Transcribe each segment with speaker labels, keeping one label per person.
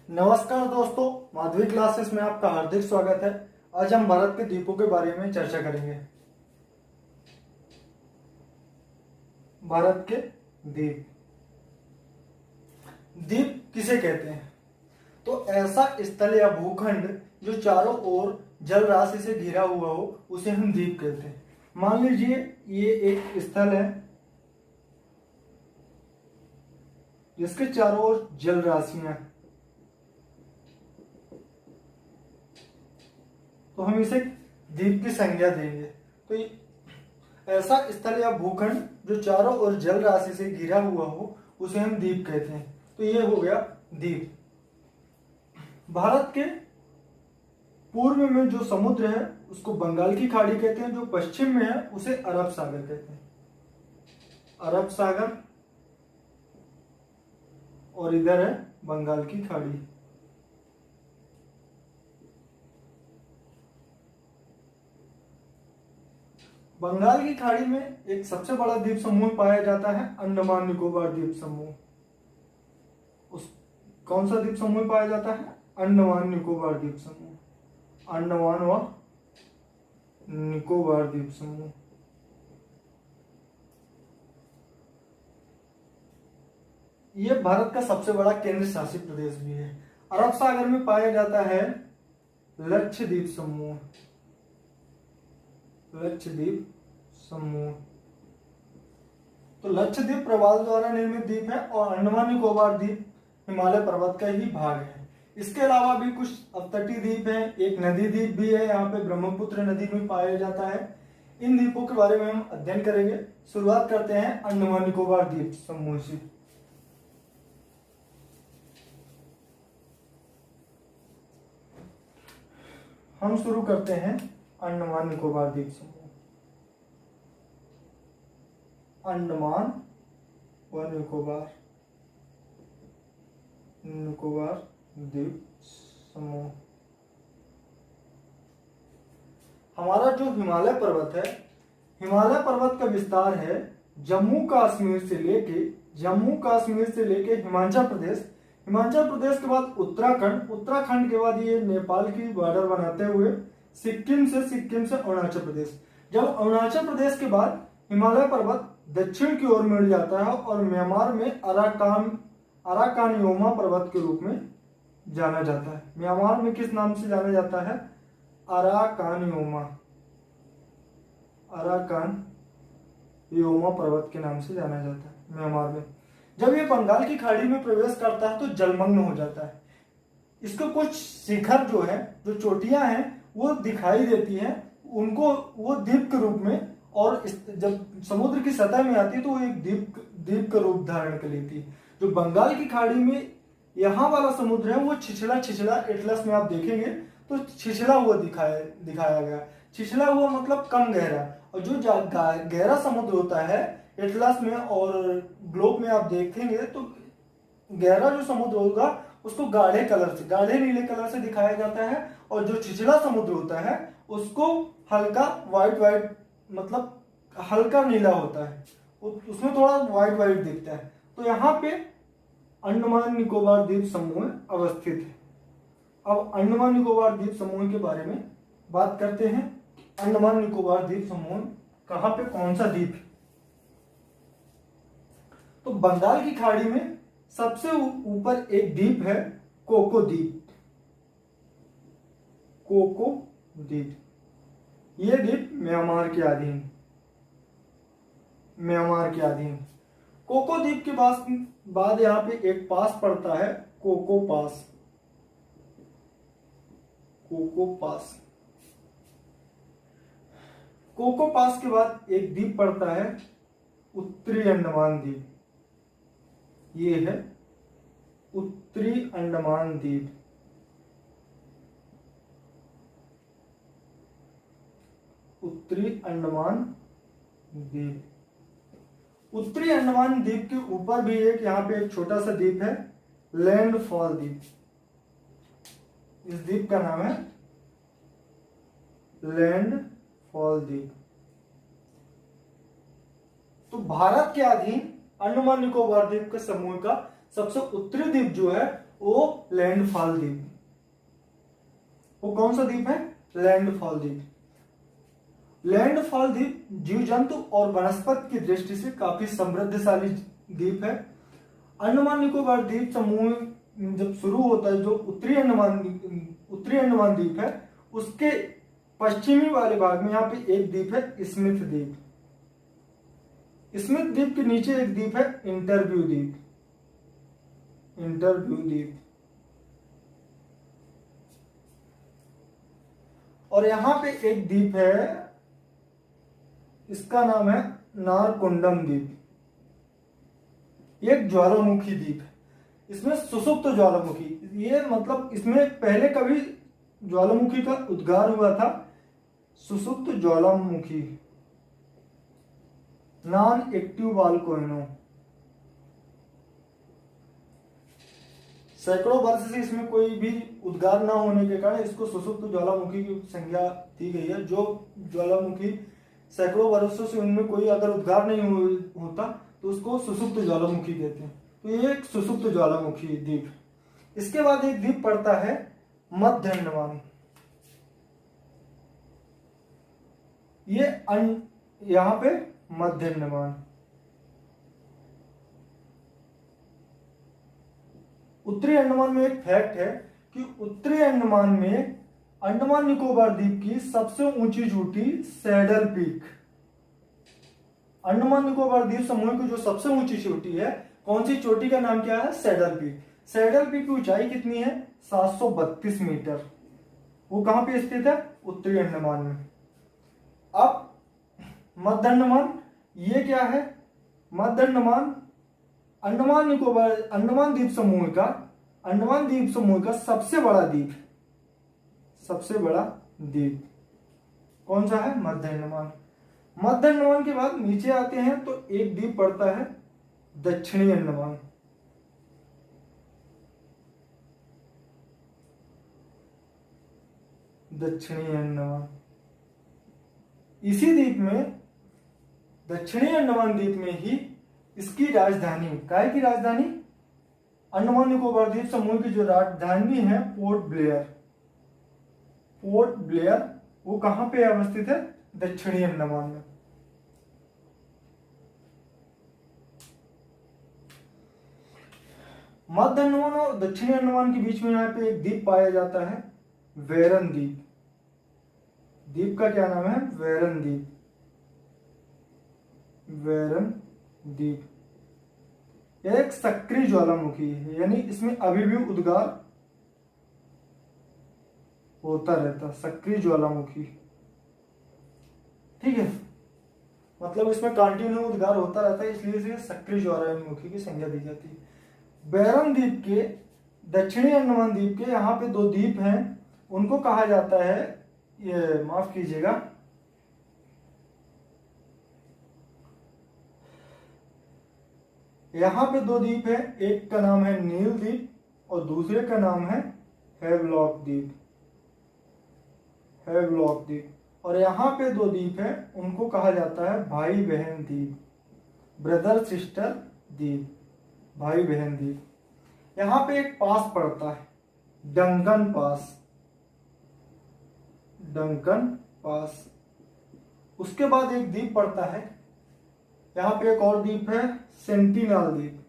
Speaker 1: नमस्कार दोस्तों, माधवी क्लासेस में आपका हार्दिक स्वागत है। आज हम भारत के द्वीपों के बारे में चर्चा करेंगे। भारत के द्वीप। द्वीप किसे कहते हैं? तो ऐसा स्थल या भूखंड जो चारों ओर जल राशि से घिरा हुआ हो उसे हम द्वीप कहते हैं। मान लीजिए ये एक स्थल है जिसके चारों ओर जल राशियां, तो हम इसे द्वीप की संज्ञा देंगे। तो ऐसा स्थल या भूखंड जो चारों ओर जल राशि से घिरा हुआ हो उसे हम द्वीप कहते हैं। तो ये हो गया द्वीप। भारत के पूर्व में जो समुद्र है उसको बंगाल की खाड़ी कहते हैं, जो पश्चिम में है उसे अरब सागर कहते हैं। अरब सागर और इधर है बंगाल की खाड़ी। बंगाल की खाड़ी में एक सबसे बड़ा द्वीप समूह पाया जाता है, अंडमान निकोबार द्वीप समूह। उस कौन सा द्वीप समूह पाया जाता है? अंडमान निकोबार द्वीप समूह। अंडमान व निकोबार द्वीप समूह। यह भारत का सबसे बड़ा केंद्र शासित प्रदेश भी है। अरब सागर में पाया जाता है लक्षद्वीप समूह। लक्षद्वीप समूह। तो लक्षद्वीप प्रवाल द्वारा निर्मित द्वीप है और अंडमान निकोबार द्वीप हिमालय पर्वत का ही भाग है। इसके अलावा भी कुछ अपतटीय द्वीप हैं, एक नदी द्वीप भी है, यहाँ पे ब्रह्मपुत्र नदी में पाया जाता है। इन द्वीपों के बारे में हम अध्ययन करेंगे। शुरुआत करते हैं अंडमान निकोबार द्वीप समूह से। हम शुरू करते हैं अंडमान निकोबार द्वीप समूह। अंडमान व निकोबार द्वीप समूह। हमारा जो हिमालय पर्वत है, हिमालय पर्वत का विस्तार है जम्मू कश्मीर से लेके हिमाचल प्रदेश, हिमाचल प्रदेश के बाद उत्तराखंड, उत्तराखंड के बाद ये नेपाल की बॉर्डर बनाते हुए सिक्किम से अरुणाचल प्रदेश। जब अरुणाचल प्रदेश के बाद हिमालय पर्वत दक्षिण की ओर मिल जाता है और म्यांमार में अराकानयोमा पर्वत के रूप में जाना जाता है। म्यांमार में किस नाम से जाना जाता है? अराकानयोमा पर्वत के नाम से जाना जाता है म्यांमार में। जब ये बंगाल की खाड़ी में प्रवेश करता है तो जलमग्न हो जाता है। इसको कुछ शिखर जो है, जो चोटियां हैं वो दिखाई देती हैं, उनको वो द्वीप के रूप में, और जब समुद्र की सतह में आती है तो वो एक द्वीप का रूप धारण कर लेती है। जो बंगाल की खाड़ी में यहाँ वाला समुद्र है वो छिछला एटलस में आप देखेंगे तो छिछला हुआ दिखाया गया। छिछला हुआ मतलब कम गहरा, और जो गहरा समुद्र होता है एटलस में और ग्लोब में आप देखेंगे तो गहरा जो समुद्र होगा उसको गाढ़े नीले कलर से दिखाया जाता है, और जो छिछला समुद्र होता है उसको हल्का व्हाइट मतलब हल्का नीला होता है, उसमें थोड़ा व्हाइट दिखता है। तो यहाँ पे अंडमान निकोबार द्वीप समूह अवस्थित है। अब अंडमान निकोबार द्वीप समूह के बारे में बात करते हैं। अंडमान निकोबार द्वीप समूह कहाँ पे, कौन सा द्वीप? तो बंगाल की खाड़ी में सबसे ऊपर एक द्वीप है कोको द्वीप। यह द्वीप म्यांमार के अधीन। कोको द्वीप के बाद यहाँ पे एक पास पड़ता है कोको पास के बाद एक द्वीप पड़ता है उत्तरी अंडमान द्वीप। ये है उत्तरी अंडमान द्वीप। उत्तरी अंडमान द्वीप के ऊपर भी यहाँ पे एक छोटा सा द्वीप है, लैंडफॉल द्वीप। इस द्वीप का नाम है लैंडफॉल द्वीप। भारत के अधीन अंडमान निकोबार द्वीप के समूह का सबसे उत्तरी द्वीप जो है वो लैंडफॉल द्वीप। वो कौन सा द्वीप है? लैंडफॉल द्वीप। लैंडफॉल द्वीप जीव जंतु और वनस्पति की दृष्टि से काफी समृद्धशाली द्वीप है। अंडमान निकोबार द्वीप समूह जब शुरू होता है, जो उत्तरी अंडमान द्वीप है, उसके पश्चिमी वाले भाग में यहाँ पे एक द्वीप है स्मिथ द्वीप। स्मिथ द्वीप के नीचे एक द्वीप है इंटरव्यू द्वीप। और यहां पे एक द्वीप है, इसका नाम है नारकोंडम द्वीप। एक ज्वालामुखी द्वीप है, इसमें सुसुप्त ज्वालामुखी, ये मतलब इसमें पहले कभी ज्वालामुखी का उद्गार हुआ था। सुसुप्त ज्वालामुखी, नॉन एक्टिव वोल्केनो। सैकड़ों वर्ष से इसमें कोई भी उद्गार न होने के कारण इसको सुसुप्त ज्वालामुखी की संज्ञा दी गई है। जो ज्वालामुखी सैकड़ों वर्षों से उनमें कोई अगर उद्गार नहीं होता तो उसको सुसुप्त ज्वालामुखी कहते हैं। तो ये एक सुसुप्त ज्वालामुखी द्वीप। इसके बाद एक द्वीप पड़ता है मध्य अंडमान। ये यहां पे मध्य अंडमान। उत्तरी अंडमान में एक फैक्ट है कि उत्तरी अंडमान में अंडमान निकोबार द्वीप की सबसे ऊंची चोटी सैडल पीक। अंडमान निकोबार द्वीप समूह की जो सबसे ऊंची चोटी है, कौन सी चोटी का नाम क्या है? Saddle peak. सैडल पीक की ऊंचाई कितनी है? 732 मीटर। वो कहां पे स्थित है? उत्तरी अंडमान में। अब मध्य अंडमान, ये क्या है? मध्य अंडमान अंडमान द्वीप समूह का सबसे बड़ा द्वीप कौन सा है? मध्य अंडमान। मध्य अंडमान के बाद नीचे आते हैं तो एक द्वीप पड़ता है दक्षिणी अंडमान। इसी द्वीप में, दक्षिणी अंडमान द्वीप में ही इसकी राजधानी, काय की राजधानी? अंडमान निकोबार द्वीप समूह की जो राजधानी है पोर्ट ब्लेयर, वो कहां पे अवस्थित है? दक्षिणी अंडमान में। मध्य अंडमान और दक्षिणी अंडमान के बीच में यहाँ पे एक द्वीप पाया जाता है, वेरन द्वीप। द्वीप का क्या नाम है? वेरन द्वीप। यह एक सक्रिय ज्वालामुखी है, यानी इसमें अभी भी उद्गार होता रहता, सक्रिय ज्वालामुखी। ठीक है, मतलब इसमें कंटिन्यू उद्गार होता रहता है, इसलिए इसे सक्रिय ज्वालामुखी की संज्ञा दी जाती है। बैरन द्वीप के, दक्षिणी अंडमान द्वीप के यहाँ पे दो द्वीप हैं, उनको कहा जाता है, ये माफ कीजिएगा, यहाँ पे दो द्वीप है, एक का नाम है नील द्वीप और दूसरे का नाम है हैवलॉक द्वीप। और यहाँ पे दो द्वीप है, उनको कहा जाता है भाई बहन द्वीप, ब्रदर सिस्टर द्वीप, भाई बहन द्वीप। यहाँ पे एक पास पड़ता है, डंकन पास। उसके बाद एक द्वीप पड़ता है, यहाँ पे एक और द्वीप है सेंटिनल द्वीप।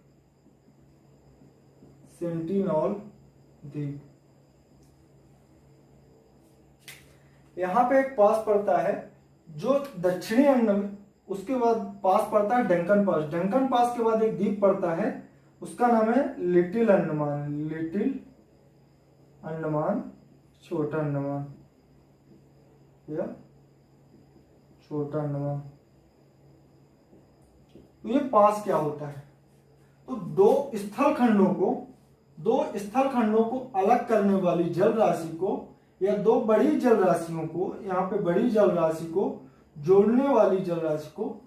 Speaker 1: यहाँ पे एक पास पड़ता है जो दक्षिणी अंडमान, उसके बाद पास पड़ता है डंकन पास के बाद एक द्वीप पड़ता है, उसका नाम है लिटिल अंडमान, छोटा अंडमान या छोटा अंडमान। तो ये पास क्या होता है? तो दो स्थल खंडों को अलग करने वाली जल राशि को, या दो बड़ी जल राशियों को, यहाँ पे बड़ी जल राशि को जोड़ने वाली जल राशि को,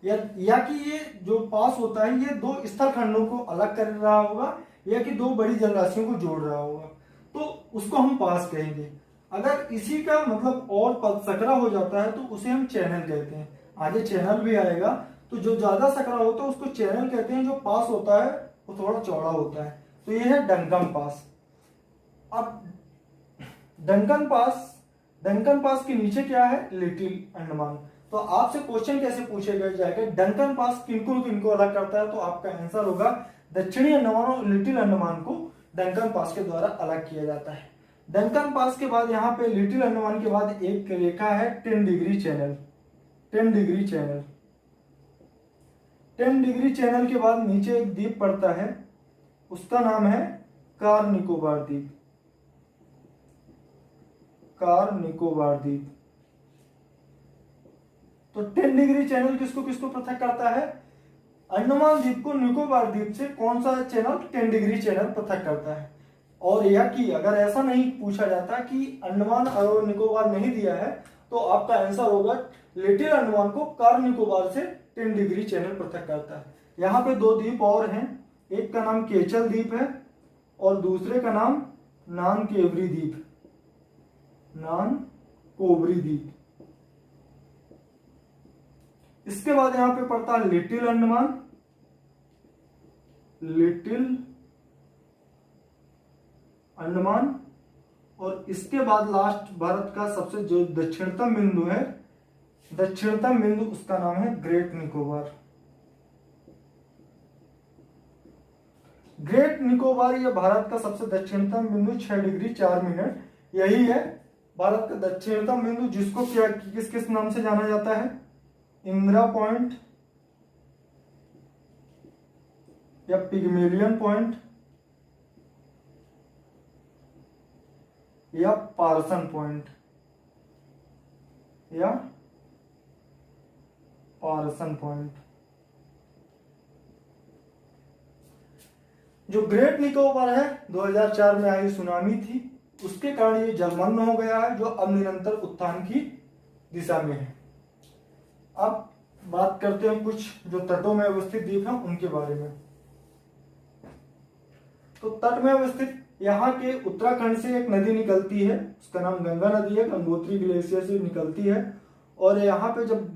Speaker 1: या कि ये जो पास होता है ये दो स्थल खंडों को अलग कर रहा होगा, या कि दो बड़ी जल राशियों को जोड़ रहा होगा, तो उसको हम पास कहेंगे। अगर इसी का मतलब और सकरा हो जाता है तो उसे हम चैनल कहते हैं। आगे चैनल भी आएगा, तो जो ज्यादा सकरा होता है उसको चैनल कहते हैं, जो पास होता है वो थोड़ा चौड़ा होता है। तो ये है डंकन पास। अब डंकन पास के नीचे क्या है, लिटिल अंडमान। तो आपसे क्वेश्चन कैसे पूछे जाएगा, डंकन पास किनको किनको अलग करता है, तो आपका आंसर होगा दक्षिणी अंडमान और लिटिल अंडमान को डंकन पास के द्वारा अलग किया जाता है। डंकन पास के बाद यहाँ पे लिटिल अंडमान के बाद एक रेखा है 10 degree channel. 10 degree channel 10 degree channel के बाद नीचे एक द्वीप पड़ता है, उसका नाम है कार निकोबार द्वीप। कार निकोबार द्वीप। तो 10 डिग्री चैनल किसको किसको पृथक करता है, अंडमान द्वीप को निकोबार द्वीप से कौन सा चैनल 10 डिग्री चैनल पृथक करता है। और यह कि अगर ऐसा नहीं पूछा जाता कि अंडमान और निकोबार नहीं दिया है, तो आपका आंसर होगा लिटिल अंडमान को कार निकोबार से 10 डिग्री चैनल पृथक करता है। यहाँ पे दो द्वीप और हैं, एक का नाम केचल द्वीप है और दूसरे का नाम नान केवरी द्वीप, नान कोबरी द्वीप। इसके बाद यहां पे पड़ता है लिटिल अंडमान, लिटिल अंडमान, और इसके बाद लास्ट भारत का सबसे जो दक्षिणतम बिंदु है, दक्षिणतम बिंदु, उसका नाम है ग्रेट निकोबार। ग्रेट निकोबार यह भारत का सबसे दक्षिणतम बिंदु 6 डिग्री 4 मिनट, यही है भारत का दक्षिणतम बिंदु, जिसको क्या किस किस नाम से जाना जाता है, इंदिरा पॉइंट या पिग्मेलियन पॉइंट या पार्सन पॉइंट, या पार्सन पॉइंट। जो ग्रेट निकोबार है 2004 में आई सुनामी थी, उसके कारण ये जलमग्न हो गया है, जो अब निरंतर उत्थान की दिशा में है। अब बात करते हैं कुछ जो तटों में अवस्थित द्वीप हैं उनके बारे में। तो तट में अवस्थित यहाँ के उत्तराखंड से एक नदी निकलती है, उसका नाम गंगा नदी है, गंगोत्री ग्लेशियर से निकलती है। और यहाँ पे जब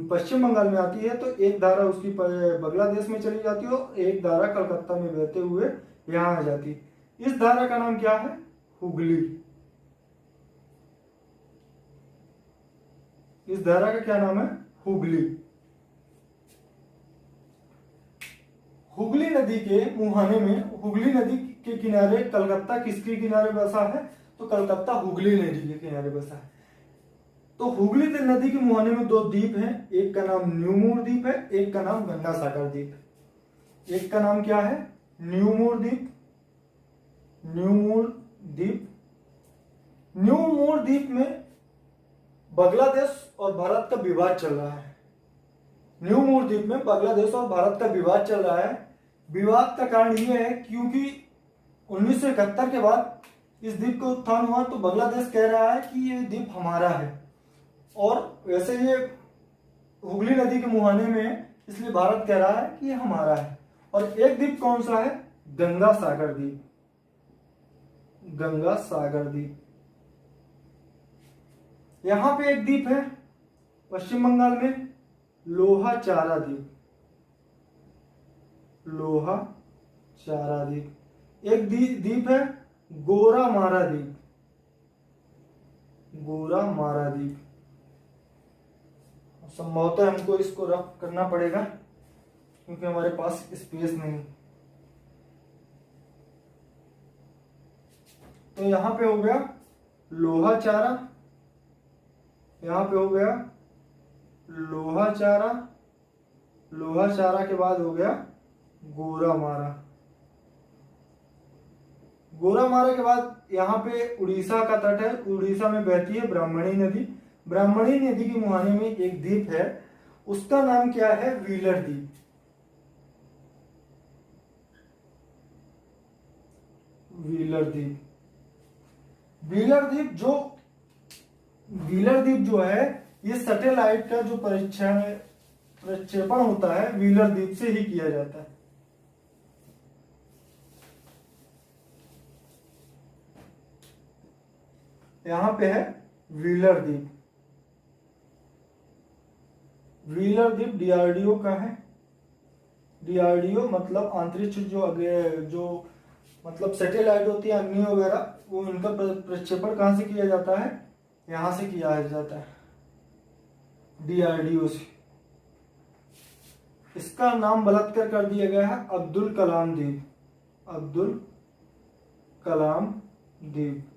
Speaker 1: पश्चिम बंगाल में आती है तो एक धारा उसकी बांग्लादेश में चली जाती है और एक धारा कलकत्ता में बहते हुए यहाँ आ जाती है। इस धारा का नाम क्या है, हुगली। इस धारा का क्या नाम है, हुगली। हुगली नदी के मुहाने में, हुगली नदी के किनारे कलकत्ता किसके किनारे बसा है, तो कलकत्ता हुगली नदी के किनारे बसा है। तो हुगली नदी के मुहाने में दो द्वीप हैं, एक का नाम न्यूमूर द्वीप है, एक का नाम गंगा सागर द्वीप। एक का नाम क्या है, न्यूमूर द्वीप। न्यूमूर द्वीप, न्यूमूर द्वीप में बांग्लादेश और भारत का विवाद चल रहा है। न्यूमूर द्वीप में बांग्लादेश और भारत का विवाद चल रहा है। विवाद का कारण यह है क्योंकि 1971 के बाद इस द्वीप का उत्थान हुआ, तो बांग्लादेश कह रहा है कि ये द्वीप हमारा है, और वैसे ये हुगली नदी के मुहाने में है, इसलिए भारत कह रहा है कि ये हमारा है। और एक द्वीप कौन सा है, गंगा सागर द्वीप। गंगा सागर द्वीप। यहां पे एक द्वीप है पश्चिम बंगाल में, लोहा चारा द्वीप। लोहा चारा द्वीप। एक द्वीप है गोरा मारा द्वीप। गोरा मारा द्वीप। संभवतः हमको इसको रफ करना पड़ेगा क्योंकि हमारे पास स्पेस नहीं। तो यहां पे हो गया लोहा चारा, यहां पे हो गया लोहा चारा, लोहा चारा के बाद हो गया गोरा मारा। गोरा मारा के बाद यहाँ पे उड़ीसा का तट है, उड़ीसा में बहती है ब्राह्मणी नदी। ब्राह्मणी नदी के मुहाने में एक द्वीप है, उसका नाम क्या है, व्हीलर द्वीप। व्हीलर द्वीप। व्हीलर द्वीप जो है ये सैटेलाइट का जो प्रक्षेपण होता है व्हीलर द्वीप से ही किया जाता है। यहां पे है व्हीलर द्वीप। व्हीलर द्वीप डीआरडीओ का है। डीआरडीओ मतलब अंतरिक्ष जो मतलब सैटेलाइट होती है अग्नि वगैरह, वो इनका प्रक्षेपण कहाँ से किया जाता है, यहाँ से किया जाता है, DRDO से। इसका नाम गलत कर दिया गया है अब्दुल कलाम द्वीप, अब्दुल कलाम द्वीप।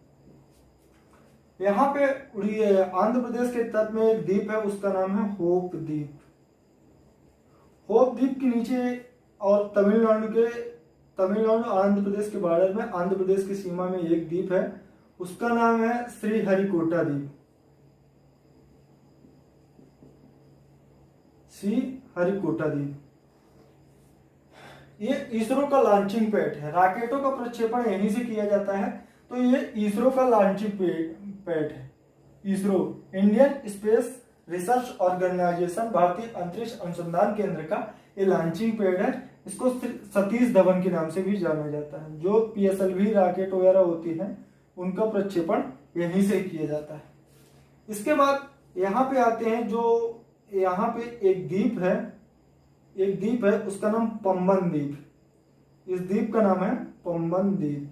Speaker 1: यहाँ पे आंध्र प्रदेश के तट में एक द्वीप है, उसका नाम है होप द्वीप। होप द्वीप के नीचे और तमिलनाडु आंध्र प्रदेश के बॉर्डर में, आंध्र प्रदेश की सीमा में एक द्वीप है, उसका नाम है श्रीहरिकोटा द्वीप, श्रीहरिकोटा द्वीप। ये इसरो का लॉन्चिंग पैड है, रॉकेटों का प्रक्षेपण यहीं से किया जाता है, तो ये इसरो का लॉन्चिंग पैड है। ISRO Indian Space Research Organisation, भारतीय अंतरिक्ष अनुसंधान केंद्र का ये लॉन्चिंग पैड है। इसको सतीश धवन के नाम से भी जाना जाता है। जो PSLV रॉकेट वगैरह होती है उनका प्रक्षेपण यहीं से किया जाता है। इसके बाद यहाँ पे आते हैं, जो यहाँ पे एक द्वीप है, उसका नाम पंबन द्वीप। इस द्वीप का नाम है पंबन द्वीप।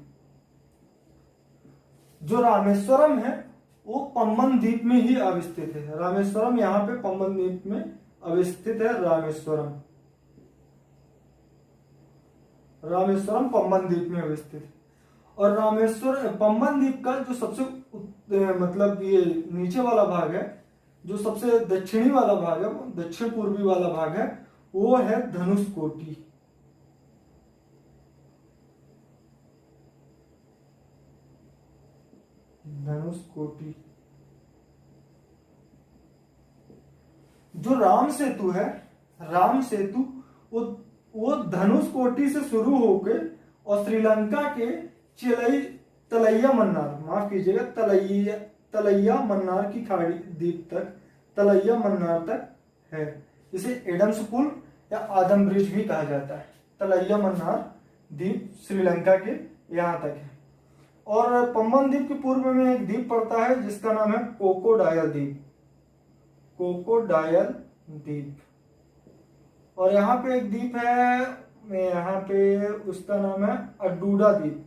Speaker 1: जो रामेश्वरम है वो पंबन द्वीप में ही अवस्थित है। रामेश्वरम यहाँ पे पंबन द्वीप में अवस्थित है। रामेश्वरम पंबन द्वीप में अवस्थित है। और पंबन द्वीप का जो सबसे मतलब ये नीचे वाला भाग है, जो सबसे दक्षिणी वाला भाग है, दक्षिण पूर्वी वाला भाग है, वो है धनुषकोटी। धनुषकोटी। जो राम सेतु है, राम सेतु वो धनुषकोटी से शुरू होकर और श्रीलंका के तलैया मन्नार, माफ कीजिएगा, तलैया मन्नार की खाड़ी द्वीप तक, तलैया मन्नार तक है। इसे एडम्स पुल या आदम ब्रिज भी कहा जाता है। तलैया मन्नार द्वीप श्रीलंका के यहाँ तक है। और पंबन द्वीप के पूर्व में एक द्वीप पड़ता है जिसका नाम है कोकोडायल द्वीप, कोकोडायल द्वीप। और यहाँ पे एक द्वीप है, यहाँ पे उसका नाम है अडूडा द्वीप,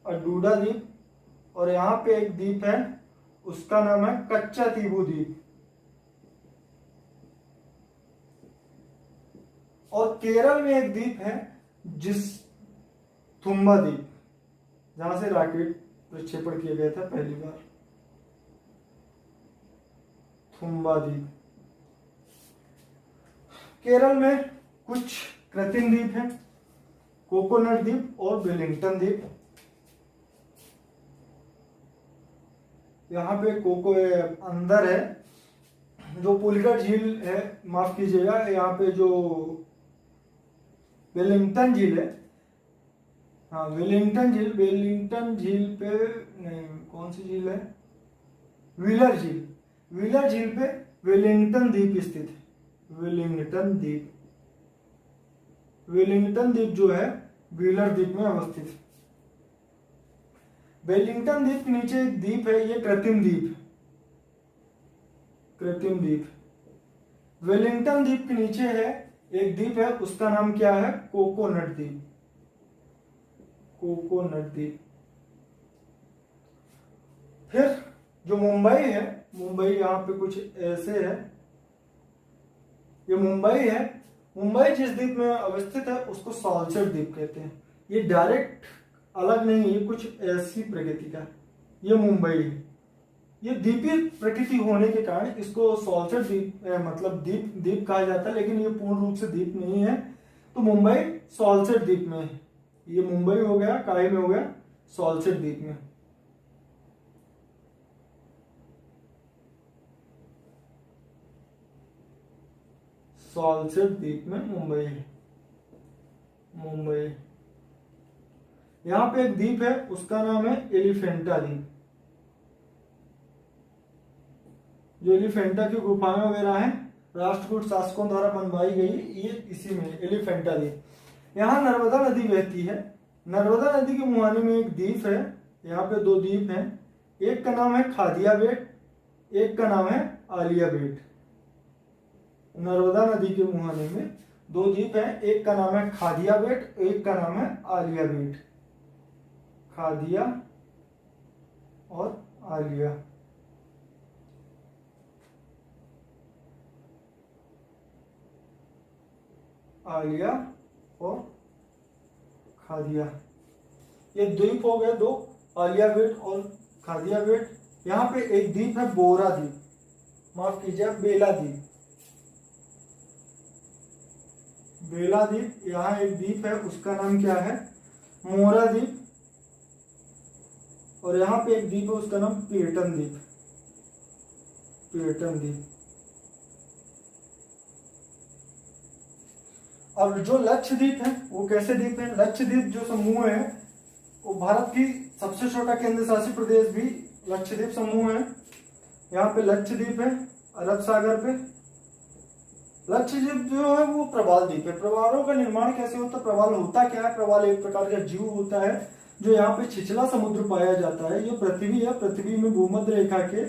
Speaker 1: अडूडा द्वीप। और यहाँ पे एक द्वीप है, उसका नाम है कच्चा तीबू द्वीप। और केरल में एक द्वीप है थुम्बा द्वीप, जहां से रॉकेट प्रक्षेपण किया गया था पहली बार, थुम्बा द्वीप। केरल में कुछ कृत्रिम द्वीप हैं, कोकोनट द्वीप और वेलिंगटन द्वीप। यहाँ पे अंदर है, जो पुलिका झील है, माफ कीजिएगा, यहाँ पे जो वेलिंगटन झील है, हाँ वेलिंगटन झील पे नहीं, कौन सी झील है, व्हीलर झील पे वेलिंगटन द्वीप स्थित है। वेलिंगटन द्वीप जो है व्हीलर द्वीप में अवस्थित है। वेलिंगटन द्वीप के नीचे एक द्वीप है, ये कृत्रिम द्वीप। वेलिंगटन द्वीप के नीचे है एक द्वीप है, उसका नाम क्या है, कोकोनट द्वीप। फिर जो मुंबई है, मुंबई यहाँ पे कुछ ऐसे है, ये मुंबई है। मुंबई जिस द्वीप में अवस्थित है उसको सॉल्सेट द्वीप कहते हैं। ये डायरेक्ट अलग नहीं है, कुछ ऐसी प्रकृति का ये मुंबई है। ये द्वीपीय प्रकृति होने के कारण इसको सॉल्सेट द्वीप मतलब द्वीप कहा जाता है, लेकिन ये पूर्ण रूप से द्वीप नहीं है। तो मुंबई सॉल्सेट द्वीप में है। ये मुंबई हो गया, काहे में हो गया, सॉल्सेट द्वीप में। सॉल्सेट द्वीप में मुंबई है। यहाँ पे एक द्वीप है, उसका नाम है एलिफेंटा द्वीप। जो एलिफेंटा की गुफाएं वगैरह हैं, राष्ट्रकूट शासकों द्वारा बनवाई गई, ये इसी में एलिफेंटा द्वीप। यहाँ नर्मदा नदी बहती है। नर्मदा नदी के मुहाने में एक द्वीप है। यहाँ पे दो द्वीप हैं, एक का नाम है खादिया बेट, एक का नाम है आलिया बेट। नर्मदा नदी के मुहाने में दो द्वीप हैं, एक का नाम है खादिया बेट, एक का नाम है आलिया बेट। खादिया और आलिया। आलिया और खादिया, ये द्वीप हो गए दो, आलिया बेट और खादिया बेट। यहाँ पे एक द्वीप है बोरा द्वीप, माफ कीजिए बेला द्वीप। बेला द्वीप, यहाँ एक द्वीप है उसका नाम क्या है मोरा द्वीप, और यहाँ पे एक द्वीप है उसका नाम पेटन द्वीप। पेटन द्वीप। और जो लक्षद्वीप है वो कैसे द्वीप है? लक्षद्वीप जो समूह है वो भारत की सबसे छोटा केंद्र शासित प्रदेश भी लक्षद्वीप समूह है। यहाँ पे लक्षद्वीप है अरब सागर पे। लक्षद्वीप जो है वो प्रवाल द्वीप है। प्रवालों का निर्माण कैसे होता है? प्रवाल होता क्या है? प्रवाल एक प्रकार का जीव होता है जो यहाँ पे छिछला समुद्र पाया जाता है। ये पृथ्वी है, पृथ्वी में भूमध्य रेखा के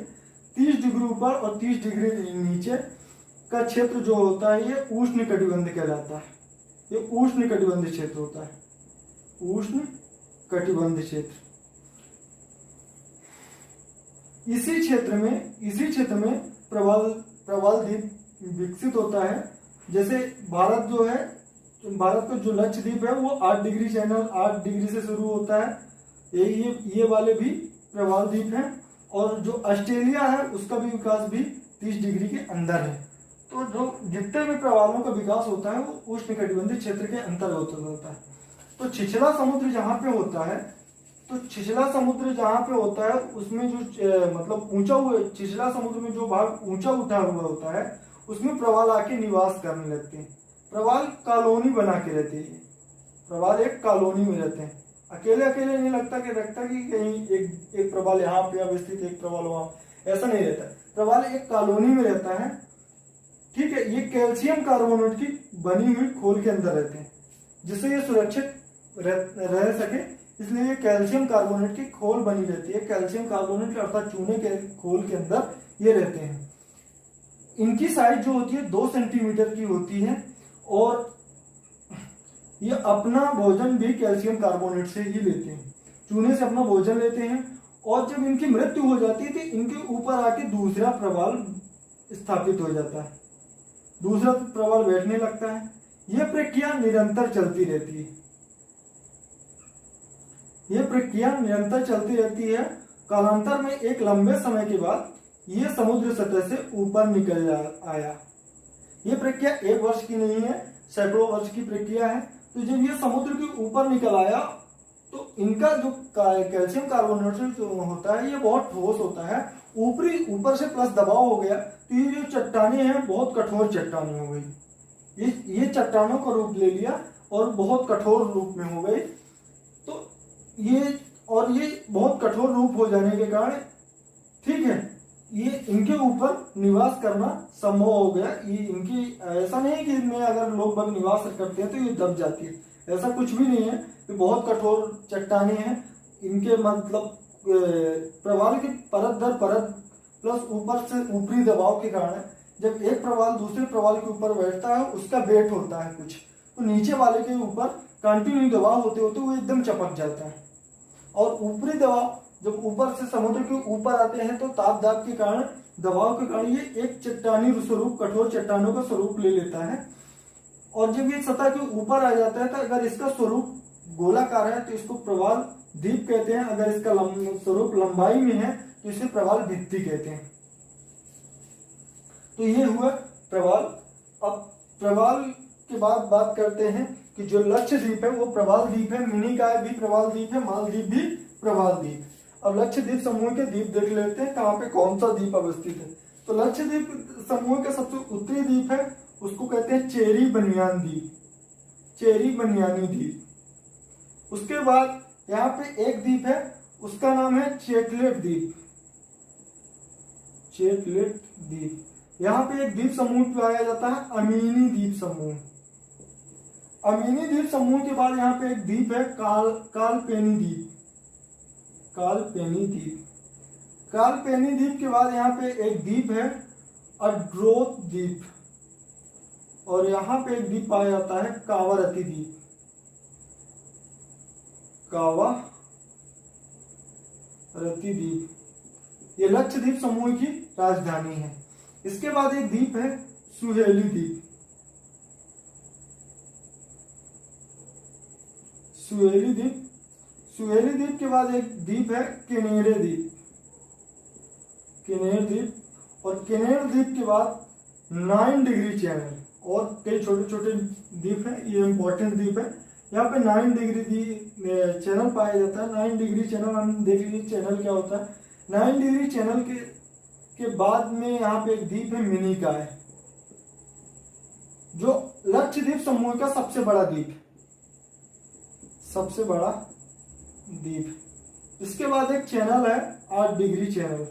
Speaker 1: 30 डिग्री ऊपर और 30 डिग्री नीचे का क्षेत्र जो होता है ये उष्ण कटिबंध कहलाता है। ये उष्ण कटिबंध क्षेत्र होता है, उष्ण कटिबंध क्षेत्र। इसी क्षेत्र में प्रवाल द्वीप विकसित होता है। जैसे भारत जो है, भारत का जो लक्षद्वीप है वो 8 डिग्री चैनल 8 डिग्री से शुरू होता है। ये वाले भी प्रवाल द्वीप हैं। और जो ऑस्ट्रेलिया है उसका भी विकास भी 30 डिग्री के अंदर है। तो जो जितने भी प्रवालों का विकास होता है वो उष्णकटिबंधीय क्षेत्र के अंतर्गत होता है। तो छिछला समुद्र जहाँ पे होता है, तो छिछला समुद्र जहाँ पे होता है उसमें जो मतलब ऊंचा हुआ छिछला समुद्र में जो भाग ऊंचा उठा हुआ होता है उसमें प्रवाल आके निवास करने लगते हैं। प्रवाल कॉलोनी बना के रहते हैं। प्रवाल एक कॉलोनी में रहते हैं, अकेले अकेले नहीं लगता कि कहीं एक प्रवाल यहाँ पे अवस्थित एक प्रवाल वहां, ऐसा नहीं रहता। प्रवाल एक कॉलोनी में रहता है, ठीक है। ये कैल्शियम कार्बोनेट की बनी हुई खोल के अंदर रहते हैं जिससे ये सुरक्षित रह सके, इसलिए ये कैल्शियम कार्बोनेट की खोल बनी रहती है। कैल्शियम कार्बोनेट अर्थात चूने के खोल के अंदर ये रहते हैं। इनकी साइज जो होती है 2 सेंटीमीटर की होती है और ये अपना भोजन भी कैल्शियम कार्बोनेट से ही लेते हैं, चूने से अपना भोजन लेते हैं। और जब इनकी मृत्यु हो जाती है तो इनके ऊपर आके दूसरा प्रवाल स्थापित हो जाता है, दूसरा प्रवाल बैठने लगता है। यह प्रक्रिया निरंतर चलती रहती है। यह प्रक्रिया निरंतर चलती रहती है। कालांतर में एक लंबे समय के बाद यह समुद्र सतह से ऊपर निकल आया। यह प्रक्रिया 1 वर्ष की नहीं है, सैकड़ों वर्ष की प्रक्रिया है। तो जब ये समुद्र के ऊपर निकल आया तो इनका जो कैल्शियम कार्बोनेट जो होता है ये बहुत ठोस होता है। ऊपर से प्लस दबाव हो गया तो ये जो चट्टाने हैं बहुत कठोर चट्टाने हो गई। ये चट्टानों का रूप ले लिया और बहुत कठोर रूप में हो गई। तो ये बहुत कठोर रूप हो जाने के कारण, ठीक है, ये इनके ऊपर निवास करना संभव हो गया। ये इनकी ऐसा नहीं है कि इनमें अगर लोग बाग निवास करते हैं तो ये दब जाती है, ऐसा कुछ भी नहीं है। ये बहुत कठोर चट्टाने हैं। इनके मतलब प्रवाल की परत दर परत प्लस ऊपर से ऊपरी दबाव के कारण जब एक प्रवाल दूसरे प्रवाल के ऊपर बैठता है उसका वेट होता है कुछ, तो नीचे वाले के ऊपर कंटिन्यू दबाव होते होते वो एकदम चपक जाता है। और ऊपरी दबाव जब ऊपर से समुद्र के ऊपर आते हैं तो ताप दाब के कारण, दबाव के कारण ये एक चट्टानी स्वरूप, कठोर चट्टानों का स्वरूप ले लेता है। और जब ये सतह के ऊपर आ जाता है तो अगर इसका स्वरूप गोलाकार है तो इसको प्रवाल द्वीप कहते हैं। अगर इसका स्वरूप लंबाई में है तो इसे प्रवाल भित्ति कहते हैं। तो ये हुआ प्रवाल। अब प्रवाल के बाद बात करते हैं कि जो लक्षद्वीप है वो प्रवाल द्वीप है, मिनिकॉय भी प्रवाल द्वीप है, मालदीव भी प्रवाल द्वीप। अब लक्षद्वीप समूह के द्वीप देख लेते हैं कहाँ पे कौन सा द्वीप अवस्थित है। तो लक्षद्वीप समूह का सबसे उत्तरी द्वीप है उसको कहते हैं चेरी बनियान द्वीप, चेरी बनियानी द्वीप। उसके बाद यहाँ पे एक द्वीप है उसका नाम है चेटलेट द्वीप, चेटलेट द्वीप। यहाँ पे एक द्वीप समूह पाया जाता है अमीनी द्वीप समूह। अमीनी द्वीप समूह के बाद यहाँ पे एक द्वीप है कालपेनी द्वीप, कालपेनी द्वीप। कालपेनी द्वीप के बाद यहाँ पे एक द्वीप है अड्रोथ द्वीप, और यहाँ पे एक द्वीप पाया जाता है कावारती द्वीप, कावारती द्वीप। ये लक्षद्वीप समूह की राजधानी है। इसके बाद एक द्वीप है सुहेली द्वीप, सुहेली द्वीप। सुहेली द्वीप के बाद एक द्वीप है किनेरे द्वीप, किनेर द्वीप। और किनेर द्वीप के बाद 9 डिग्री चैनल और कई छोटे छोटे द्वीप हैं, ये इंपॉर्टेंट द्वीप है। यहाँ पे 9 डिग्री चैनल पाया जाता है। 9 डिग्री चैनल हम देख लीजिए चैनल क्या होता है। 9 डिग्री चैनल के बाद में यहाँ पे एक द्वीप है मिनिकॉय, जो लक्षद्वीप समूह का सबसे बड़ा द्वीप है, सबसे बड़ा द्वीप। इसके बाद एक चैनल है 8 डिग्री चैनल,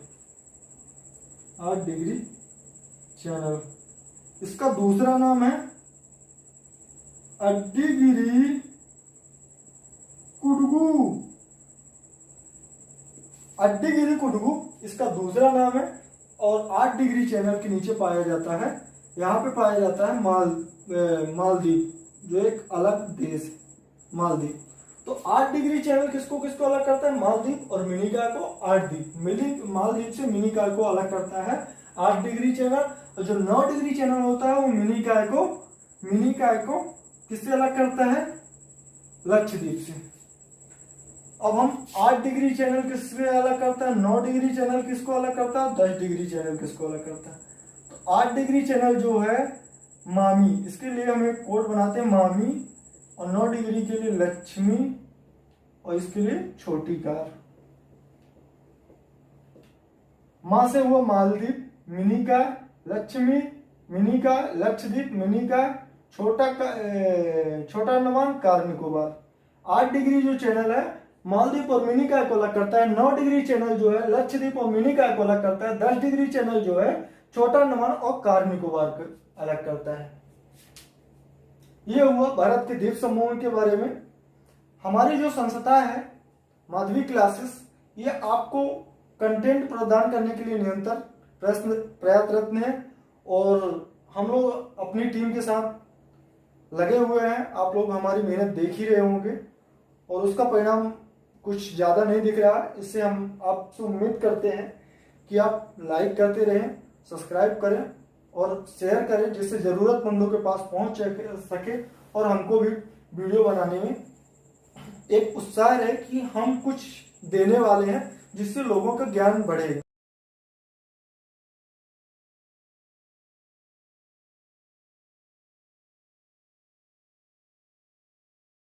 Speaker 1: 8 डिग्री चैनल। इसका दूसरा नाम है अड्डीगिरी कुडगू, अड्डीगिरी कुडगू इसका दूसरा नाम है। और 8 डिग्री चैनल के नीचे पाया जाता है, यहाँ पे पाया जाता है मालदीव, जो एक अलग देश है, मालदीव। तो 8 डिग्री चैनल किसको किसको अलग करता है? मालदीव और मिनिकॉय को 8 द्वीप, मालदीव से मिनिकॉय को अलग करता है 8 डिग्री चैनल। और जो 9 डिग्री चैनल होता है वो मिनिकॉय को किससे अलग करता है? लक्षद्वीप से। अब हम 8 डिग्री चैनल किससे अलग करता है, 9 डिग्री चैनल किसको अलग करता है, 10 डिग्री चैनल किसको अलग करता है? तो 8 डिग्री चैनल जो है मामी, इसके लिए हम एक कोड बनाते हैं मामी, और 9 डिग्री के लिए लक्ष्मी, और इसके लिए छोटी कार। मां से हुआ मालदीव, मिनिकॉय, लक्ष्मी, मिनिकॉय, लक्षद्वीप, मिनिकॉय, छोटा अंडमान, कार निकोबार। 8 डिग्री जो चैनल है मालदीव और मिनिकॉय को अलग करता है। 9 डिग्री चैनल जो है लक्षद्वीप और मिनिकॉय को अलग करता है। 10 डिग्री चैनल जो है छोटा अंडमान और कार निकोबार को अलग करता है। ये हुआ भारत के द्वीप समूह के बारे में। हमारी जो संस्था है माधवी क्लासेस, ये आपको कंटेंट प्रदान करने के लिए निरंतर प्रयत्नरत है, और हम लोग अपनी टीम के साथ लगे हुए हैं। आप लोग हमारी मेहनत देख ही रहे होंगे, और उसका परिणाम कुछ ज़्यादा नहीं दिख रहा है। इससे हम आपसे उम्मीद करते हैं कि आप लाइक करते रहें, सब्सक्राइब करें और शेयर करें, जिससे ज़रूरतमंदों के पास पहुंच सके, और हमको भी वीडियो बनाने में एक उत्साह है कि हम कुछ देने वाले हैं जिससे लोगों का ज्ञान बढ़ेगा।